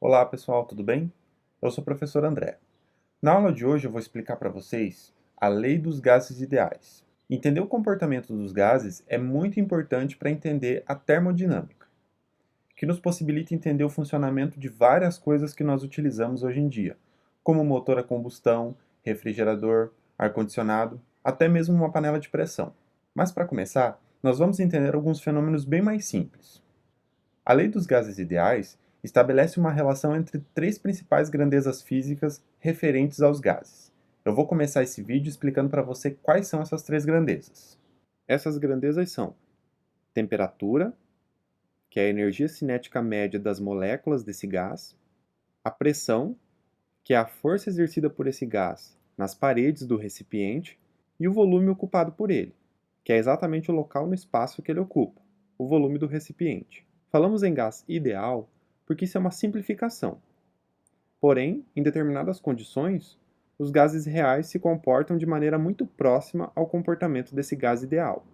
Olá pessoal, tudo bem? Eu sou o professor André. Na aula de hoje eu vou explicar para vocês a lei dos gases ideais. Entender o comportamento dos gases é muito importante para entender a termodinâmica, que nos possibilita entender o funcionamento de várias coisas que nós utilizamos hoje em dia, como motor a combustão, refrigerador, ar-condicionado, até mesmo uma panela de pressão. Mas para começar, nós vamos entender alguns fenômenos bem mais simples. A lei dos gases ideais estabelece uma relação entre três principais grandezas físicas referentes aos gases. Eu vou começar esse vídeo explicando para você quais são essas três grandezas. Essas grandezas são temperatura, que é a energia cinética média das moléculas desse gás, a pressão, que é a força exercida por esse gás nas paredes do recipiente, e o volume ocupado por ele, que é exatamente o local no espaço que ele ocupa, o volume do recipiente. Falamos em gás ideal porque isso é uma simplificação. Porém, em determinadas condições, os gases reais se comportam de maneira muito próxima ao comportamento desse gás ideal.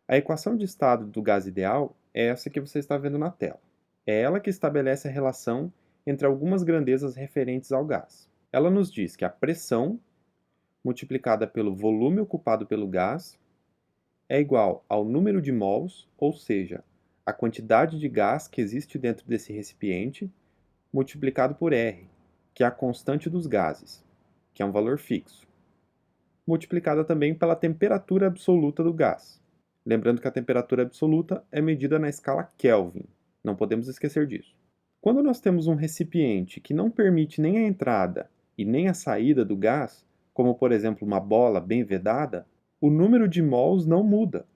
A equação de estado do gás ideal é essa que você está vendo na tela. É ela que estabelece a relação entre algumas grandezas referentes ao gás. Ela nos diz que a pressão multiplicada pelo volume ocupado pelo gás é igual ao número de mols, ou seja, a quantidade de gás que existe dentro desse recipiente, multiplicado por R, que é a constante dos gases, que é um valor fixo, multiplicada também pela temperatura absoluta do gás. Lembrando que a temperatura absoluta é medida na escala Kelvin, não podemos esquecer disso. Quando nós temos um recipiente que não permite nem a entrada e nem a saída do gás, como por exemplo uma bola bem vedada, o número de mols não muda,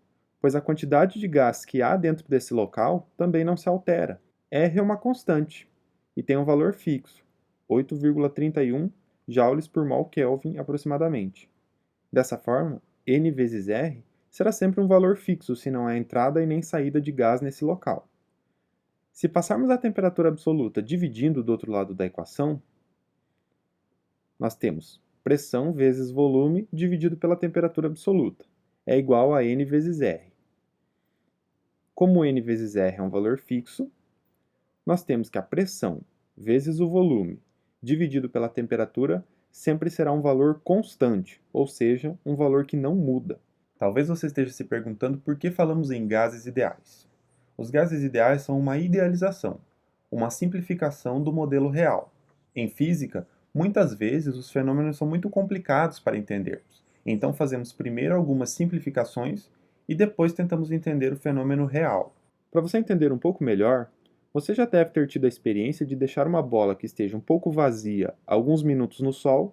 pois a quantidade de gás que há dentro desse local também não se altera. R é uma constante e tem um valor fixo, 8,31 joules por mol Kelvin aproximadamente. Dessa forma, N vezes R será sempre um valor fixo se não há entrada e nem saída de gás nesse local. Se passarmos a temperatura absoluta dividindo do outro lado da equação, nós temos pressão vezes volume dividido pela temperatura absoluta. É igual a N vezes R. Como N vezes R é um valor fixo, nós temos que a pressão vezes o volume dividido pela temperatura sempre será um valor constante, ou seja, um valor que não muda. Talvez você esteja se perguntando por que falamos em gases ideais. Os gases ideais são uma idealização, uma simplificação do modelo real. Em física, muitas vezes os fenômenos são muito complicados para entendermos, então fazemos primeiro algumas simplificações e depois tentamos entender o fenômeno real. Para você entender um pouco melhor, você já deve ter tido a experiência de deixar uma bola que esteja um pouco vazia alguns minutos no sol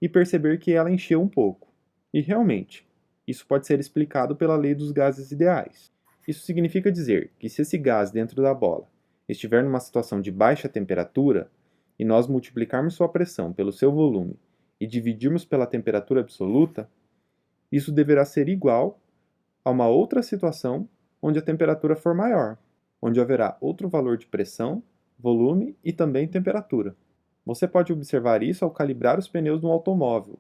e perceber que ela encheu um pouco. E realmente, isso pode ser explicado pela lei dos gases ideais. Isso significa dizer que se esse gás dentro da bola estiver numa situação de baixa temperatura e nós multiplicarmos sua pressão pelo seu volume e dividirmos pela temperatura absoluta, isso deverá ser igual a uma outra situação onde a temperatura for maior, onde haverá outro valor de pressão, volume e também temperatura. Você pode observar isso ao calibrar os pneus no automóvel.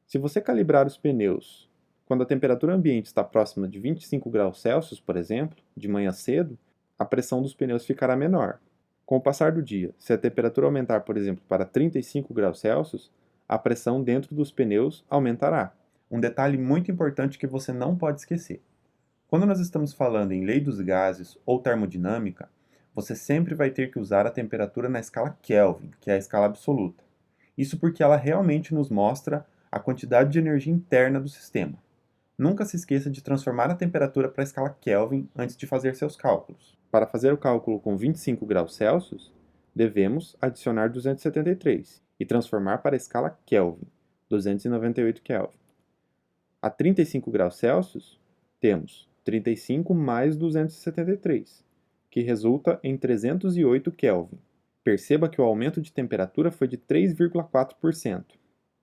Se você calibrar os pneus quando a temperatura ambiente está próxima de 25 graus Celsius, por exemplo, de manhã cedo, a pressão dos pneus ficará menor. Com o passar do dia, se a temperatura aumentar, por exemplo, para 35 graus Celsius, a pressão dentro dos pneus aumentará. Um detalhe muito importante que você não pode esquecer. Quando nós estamos falando em lei dos gases ou termodinâmica, você sempre vai ter que usar a temperatura na escala Kelvin, que é a escala absoluta. Isso porque ela realmente nos mostra a quantidade de energia interna do sistema. Nunca se esqueça de transformar a temperatura para a escala Kelvin antes de fazer seus cálculos. Para fazer o cálculo com 25 graus Celsius, devemos adicionar 273 e transformar para a escala Kelvin, 298 Kelvin. A 35 graus Celsius, temos 35 mais 273, que resulta em 308 Kelvin. Perceba que o aumento de temperatura foi de 3,4%.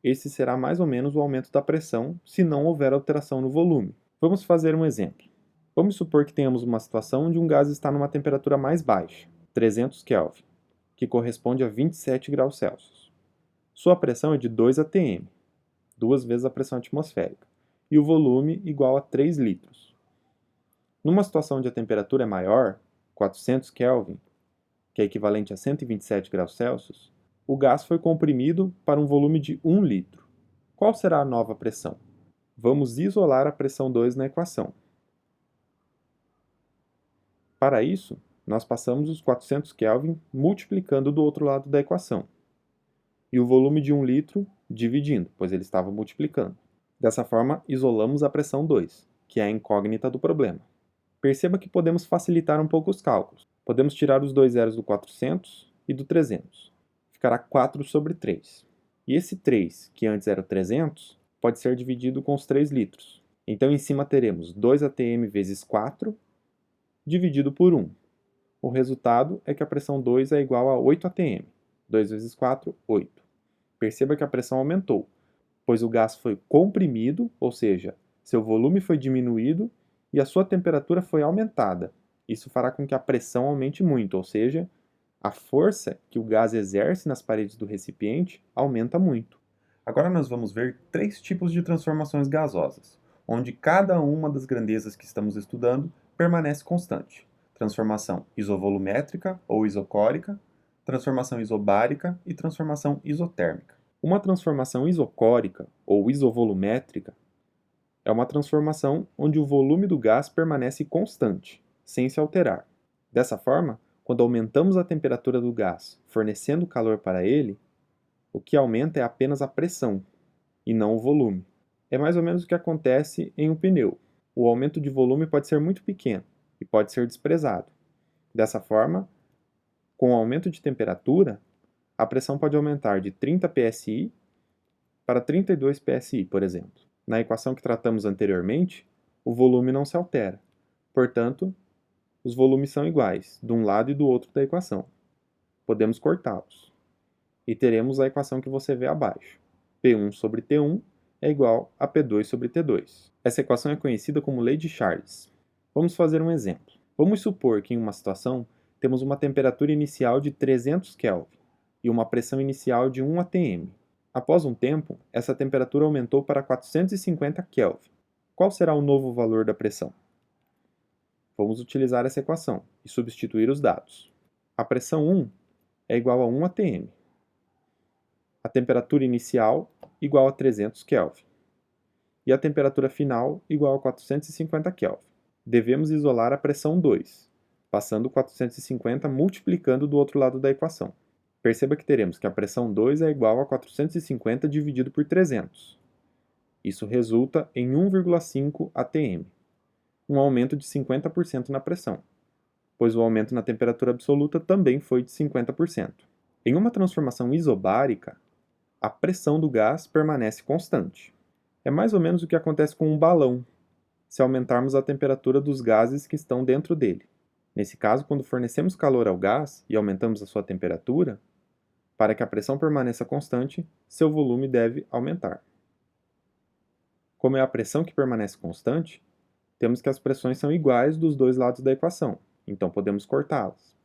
Esse será mais ou menos o aumento da pressão se não houver alteração no volume. Vamos fazer um exemplo. Vamos supor que tenhamos uma situação onde um gás está numa temperatura mais baixa, 300 Kelvin, que corresponde a 27 graus Celsius. Sua pressão é de 2 atm, duas vezes a pressão atmosférica, e o volume igual a 3 litros. Numa situação onde a temperatura é maior, 400 Kelvin, que é equivalente a 127 graus Celsius, o gás foi comprimido para um volume de 1 litro. Qual será a nova pressão? Vamos isolar a pressão 2 na equação. Para isso, nós passamos os 400 Kelvin multiplicando do outro lado da equação, e o volume de 1 litro dividindo, pois ele estava multiplicando. Dessa forma, isolamos a pressão 2, que é a incógnita do problema. Perceba que podemos facilitar um pouco os cálculos. Podemos tirar os dois zeros do 400 e do 300. Ficará 4 sobre 3. E esse 3, que antes era o 300, pode ser dividido com os 3 litros. Então, em cima teremos 2 atm vezes 4, dividido por 1. O resultado é que a pressão 2 é igual a 8 atm. 2 vezes 4, 8. Perceba que a pressão aumentou, pois o gás foi comprimido, ou seja, seu volume foi diminuído e a sua temperatura foi aumentada. Isso fará com que a pressão aumente muito, ou seja, a força que o gás exerce nas paredes do recipiente aumenta muito. Agora nós vamos ver 3 tipos de transformações gasosas, onde cada uma das grandezas que estamos estudando permanece constante. Transformação isovolumétrica ou isocórica, transformação isobárica e transformação isotérmica. Uma transformação isocórica ou isovolumétrica é uma transformação onde o volume do gás permanece constante, sem se alterar. Dessa forma, quando aumentamos a temperatura do gás, fornecendo calor para ele, o que aumenta é apenas a pressão, e não o volume. É mais ou menos o que acontece em um pneu. O aumento de volume pode ser muito pequeno e pode ser desprezado. Dessa forma, com o aumento de temperatura, a pressão pode aumentar de 30 psi para 32 psi, por exemplo. Na equação que tratamos anteriormente, o volume não se altera. Portanto, os volumes são iguais, de um lado e do outro da equação. Podemos cortá-los. E teremos a equação que você vê abaixo. P1 sobre T1 é igual a P2 sobre T2. Essa equação é conhecida como lei de Charles. Vamos fazer um exemplo. Vamos supor que em uma situação temos uma temperatura inicial de 300 Kelvin e uma pressão inicial de 1 atm. Após um tempo, essa temperatura aumentou para 450 Kelvin. Qual será o novo valor da pressão? Vamos utilizar essa equação e substituir os dados. A pressão 1 é igual a 1 atm. A temperatura inicial igual a 300 Kelvin. E a temperatura final igual a 450 Kelvin. Devemos isolar a pressão 2, passando 450 multiplicando do outro lado da equação. Perceba que teremos que a pressão 2 é igual a 450 dividido por 300. Isso resulta em 1,5 atm, um aumento de 50% na pressão, pois o aumento na temperatura absoluta também foi de 50%. Em uma transformação isobárica, a pressão do gás permanece constante. É mais ou menos o que acontece com um balão, se aumentarmos a temperatura dos gases que estão dentro dele. Nesse caso, quando fornecemos calor ao gás e aumentamos a sua temperatura, para que a pressão permaneça constante, seu volume deve aumentar. Como é a pressão que permanece constante, temos que as pressões são iguais dos dois lados da equação, então podemos cortá-las.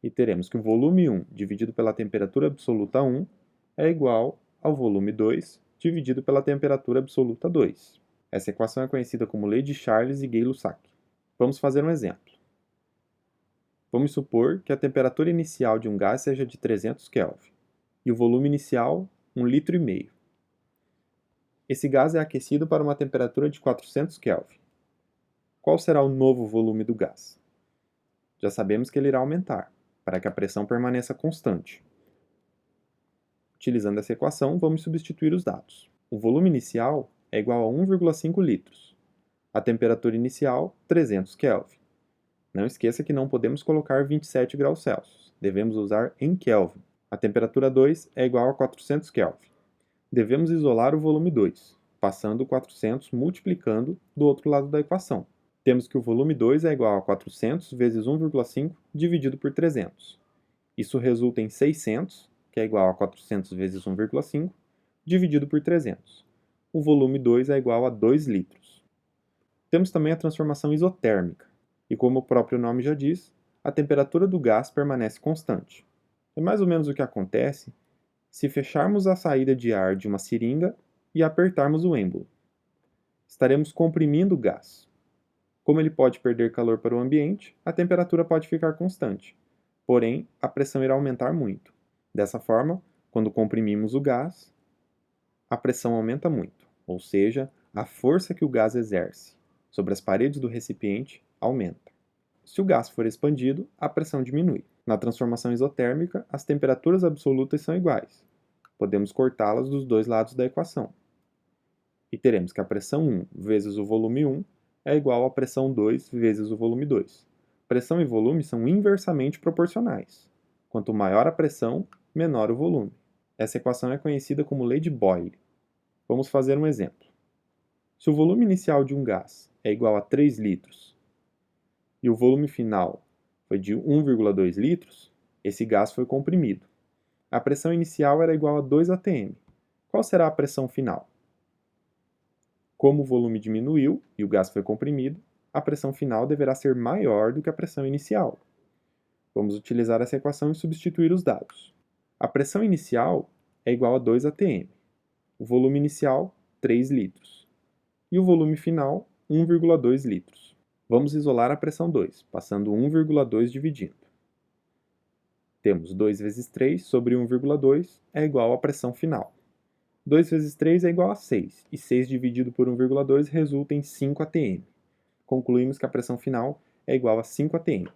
E teremos que o volume 1 dividido pela temperatura absoluta 1 é igual ao volume 2 dividido pela temperatura absoluta 2. Essa equação é conhecida como lei de Charles e Gay-Lussac. Vamos fazer um exemplo. Vamos supor que a temperatura inicial de um gás seja de 300 Kelvin e o volume inicial 1,5 litro. Esse gás é aquecido para uma temperatura de 400 Kelvin. Qual será o novo volume do gás? Já sabemos que ele irá aumentar, para que a pressão permaneça constante. Utilizando essa equação, vamos substituir os dados. O volume inicial é igual a 1,5 litros. A temperatura inicial, 300 Kelvin. Não esqueça que não podemos colocar 27 graus Celsius. Devemos usar em Kelvin. A temperatura 2 é igual a 400 Kelvin. Devemos isolar o volume 2, passando 400 multiplicando do outro lado da equação. Temos que o volume 2 é igual a 400 vezes 1,5 dividido por 300. Isso resulta em 600, que é igual a 400 vezes 1,5, dividido por 300. O volume 2 é igual a 2 litros. Temos também a transformação isotérmica, e como o próprio nome já diz, a temperatura do gás permanece constante. É mais ou menos o que acontece se fecharmos a saída de ar de uma seringa e apertarmos o êmbolo. Estaremos comprimindo o gás. Como ele pode perder calor para o ambiente, a temperatura pode ficar constante, Porém, a pressão irá aumentar muito. Dessa forma, quando comprimimos o gás, a pressão aumenta muito, ou seja, a força que o gás exerce sobre as paredes do recipiente aumenta. Se o gás for expandido, a pressão diminui. Na transformação isotérmica, as temperaturas absolutas são iguais. Podemos cortá-las dos dois lados da equação. E teremos que a pressão 1 vezes o volume 1 é igual à pressão 2 vezes o volume 2. Pressão e volume são inversamente proporcionais. Quanto maior a pressão, menor o volume. Essa equação é conhecida como lei de Boyle. Vamos fazer um exemplo. Se o volume inicial de um gás é igual a 3 litros e o volume final foi de 1,2 litros, esse gás foi comprimido. A pressão inicial era igual a 2 atm. Qual será a pressão final? Como o volume diminuiu e o gás foi comprimido, a pressão final deverá ser maior do que a pressão inicial. Vamos utilizar essa equação e substituir os dados. A pressão inicial é igual a 2 atm. O volume inicial, 3 litros. E o volume final, 1,2 litros. Vamos isolar a pressão 2, passando 1,2 dividindo. Temos 2 vezes 3 sobre 1,2 é igual à pressão final. 2 vezes 3 é igual a 6, e 6 dividido por 1,2 resulta em 5 atm. Concluímos que a pressão final é igual a 5 atm,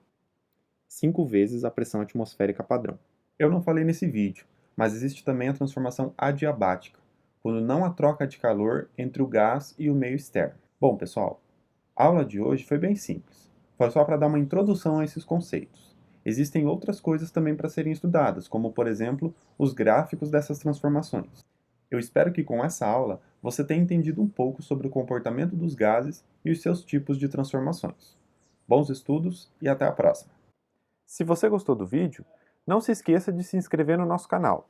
5 vezes a pressão atmosférica padrão. Eu não falei nesse vídeo, mas existe também a transformação adiabática, quando não há troca de calor entre o gás e o meio externo. Bom, pessoal, a aula de hoje foi bem simples. Foi só para dar uma introdução a esses conceitos. Existem outras coisas também para serem estudadas, como, por exemplo, os gráficos dessas transformações. Eu espero que com essa aula você tenha entendido um pouco sobre o comportamento dos gases e os seus tipos de transformações. Bons estudos e até a próxima! Se você gostou do vídeo, não se esqueça de se inscrever no nosso canal.